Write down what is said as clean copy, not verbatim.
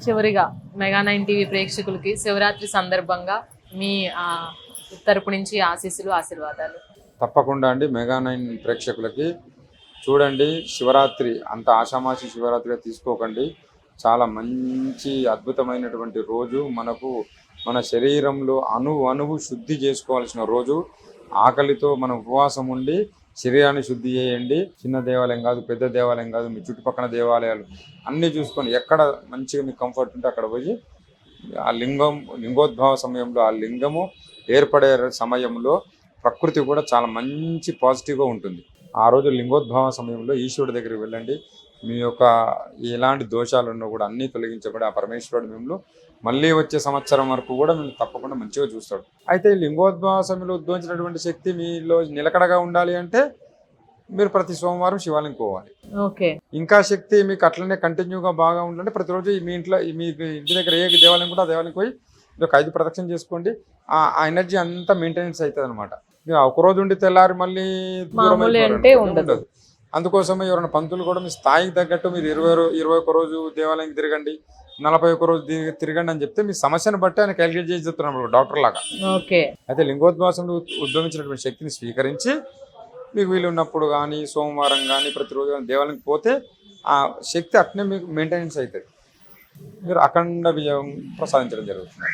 చివరిగా mega 9 TV ప్రేక్షకులకి శివరాత్రి సందర్భంగా మీ తరపు నుంచి ఆశీస్సులు, ఆశీర్వాదాలు. తప్పకుండా అండి. మెగా 9 ప్రేక్షకులకి చూడండి, శివరాత్రి అంత ఆషామాషి శివరాత్రిగా తీసుకోకండి. చాలా మంచి అద్భుతమైనటువంటి రోజు. మన శరీరంలో అణువు శుద్ధి చేసుకోవాల్సిన రోజు. ఆకలితో మనం ఉపవాసం ఉండి శరీరాన్ని శుద్ధి చేయండి. చిన్న దేవాలయం కాదు, పెద్ద దేవాలయం కాదు, మీ చుట్టుపక్కల దేవాలయాలు అన్నీ చూసుకొని ఎక్కడ మంచిగా మీకు కంఫర్ట్ ఉంటే అక్కడ పోయి ఆ లింగోద్భవ సమయంలో, ఆ లింగము ఏర్పడే సమయంలో ప్రకృతి కూడా చాలా మంచి పాజిటివ్గా ఉంటుంది. ఆ రోజు లింగోద్భవ సమయంలో ఈశ్వరుడి దగ్గరికి వెళ్ళండి. మీ యొక్క ఎలాంటి దోషాలు ఉన్నా కూడా అన్నీ తొలగించబడి ఆ పరమేశ్వరుడు మిమ్మల్ని మళ్ళీ వచ్చే సంవత్సరం వరకు కూడా మిమ్మల్ని తప్పకుండా మంచిగా చూస్తాడు. అయితే ఈ లింగోద్భవ సమయంలో ఉద్భవించినటువంటి శక్తి మీలో నిలకడగా ఉండాలి అంటే మీరు ప్రతి సోమవారం శివాలయం పోవాలి. ఓకే. ఇంకా శక్తి మీకు అట్లనే కంటిన్యూగా బాగా ఉండాలంటే ప్రతిరోజు మీ ఇంటి దగ్గర ఏ దేవాలయం కూడా ఆ దేవాలయం పోయి ఒక 5 ప్రదక్షిణ చేసుకోండి. ఆ ఎనర్జీ అంతా మెయింటెనెన్స్ అవుతుంది అనమాట. ఒకరోజు ఉండి తెల్లారి మళ్ళీ ఉండదు. అందుకోసమే ఎవరైనా పంతులు కూడా మీ స్థాయికి తగ్గట్టు మీరు 21 రోజు దేవాలయం తిరగండి, 41 రోజు తిరగండి అని చెప్తే మీ సమస్యను బట్టి ఆయన క్యాలిక్యులేట్ చేసి చెప్తున్నారు డాక్టర్ లాగా. అయితే లింగోద్భవాసంలో ఉద్భవించినటువంటి శక్తిని స్వీకరించి మీకు వీలు ఉన్నప్పుడు కానీ సోమవారం కానీ ప్రతిరోజు కానీ దేవాలయంకి పోతే ఆ శక్తి అట్నే మీకు మెయింటెనెన్స్ అవుతుంది. మీరు అఖండ విజయం ప్రసాదించడం జరుగుతుంది.